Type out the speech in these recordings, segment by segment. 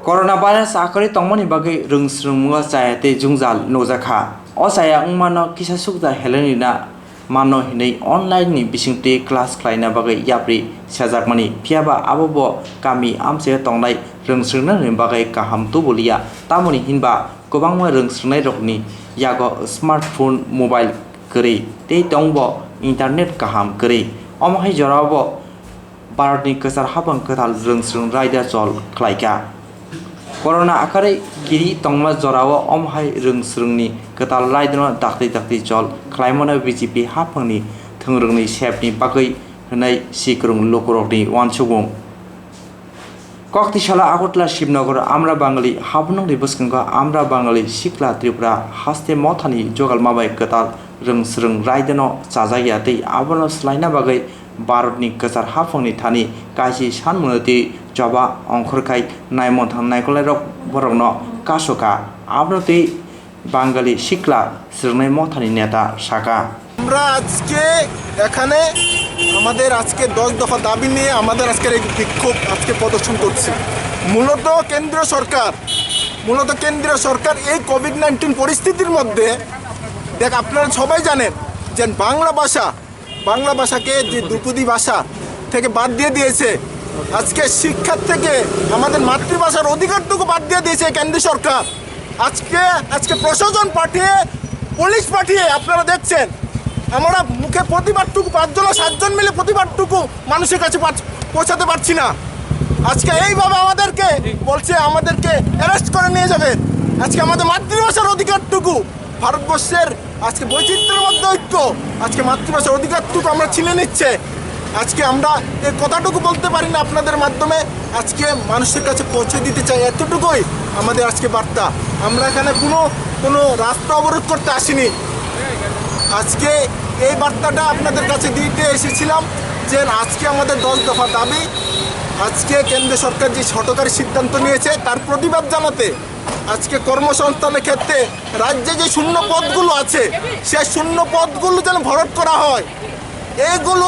Corona virus akari tongmani bagai rungsrungmunga chaya te jungjal nojakha. O chaya ungmano kisa sukda helenina mano hinai online ni bisingte class khlaina bagai yapri sajakmani phiaba abobo kami amse tongnai rungsrungna ni bagai kaham tubulia tamoni hinba gobangma rungsrungnai rokni yago smartphone mobile kri te tongbo internet kaham kri omhai jorabo Bharatni kesar habang kwtal rungsrung raida chol khlaika. Corona akare kiri tongma jorawo omhai rungsrungni kwtal raidno dakti chol khlaimona BJP hapangni thungrungni sepni bagai hnai sikrung lokorokni wansubung. Kokti shala agotla shibnagar Amra Bangali habnungni buskangga Amra Bangali sikla Tripura haste mothani jogal mabai kwtal rungsrung raidno chajaya tei abono slaina bagai Bharatni kesar hapangni thani kaisi sanmunati Jaba Ongkhorkai Naimon Naikolai Rok Borokno Kasoka Abnoti Bangali Shikla Sirnai Mothani Neta Saka আমরা আজকে এখানে আমাদের আজকে 10 দফা দাবি নিয়ে আমাদের আজকের এই বিক্ষোভ আজকে প্রদর্শন করছি মূলত কেন্দ্রীয় সরকার এই কোভিড-19 পরিস্থিতির মধ্যে দেখ আপনারা সবাই জানেন যে বাংলা ভাষাকে যে দ্বিপদী ভাষা থেকে বাদ দিয়ে দিয়েছে আজকে শিক্ষার থেকে আমাদের মাতৃভাষার অধিকারটুকু বাদ দিয়ে দিয়েছে কেন্দ্রীয় সরকার আজকে প্রশাসন পাঠিয়ে পুলিশ পাঠিয়ে আপনারা দেখছেন আমরা মুখে প্রতিবাদটুকু 5 জন 7 জন মিলে প্রতিবাদটুকু মানুষের কাছে পৌঁছাতে পারছি না আজকে এইভাবে আমাদেরকে বলছে আমাদেরকে অ্যারেস্ট করে নিয়ে যাবেন আজকে আমাদের মাতৃভাষার অধিকারটুকু ভারতবর্ষের আজকে বৈচিত্র্যের মধ্যে ঐক্য আজকে মাতৃভাষার অধিকারটুকু আমরা ছিনে নিচ্ছে আজকে আমরা এই কথাটুকু বলতে পারি না আপনাদের মাধ্যমে আজকে মানুষের কাছে পৌঁছে দিতে চাই এতটুকুই আমাদের আজকে বার্তা আমরা এখানে কোনো রাস্তা অবরোধ করতে আসিনি আজকে এই বার্তাটা আপনাদের কাছে দিতে এসেছিলাম যে আজকে আমাদের 10 দফা দাবি আজকে কেন্দ্র সরকার যে সরকারি সিদ্ধান্ত নিয়েছে তার প্রতিবাদ জানাতে আজকে কর্মসংস্থানের ক্ষেত্রে রাজ্যে যে শূন্য পদগুলো আছে সেই শূন্য পদগুলো যেন ভরট করা হয় এইগুলো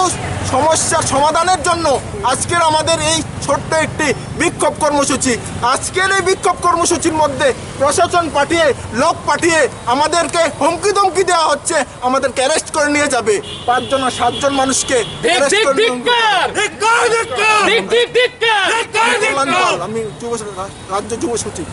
সমস্যার সমাধানের জন্য আজকের আমাদের এই ছোট্ট একটি বিক্ষোভ কর্মসূচি আজকের এই বিক্ষোভ কর্মসূচির মধ্যে প্রশাসন পাঠিয়ে লোক পাঠিয়ে আমাদেরকে হুমকি ধমকি দেওয়া হচ্ছে আমাদেরকে অ্যারেস্ট করে নিয়ে যাবে 5 জন 7 জন মানুষকে আমি রাজ্য যুব সচিব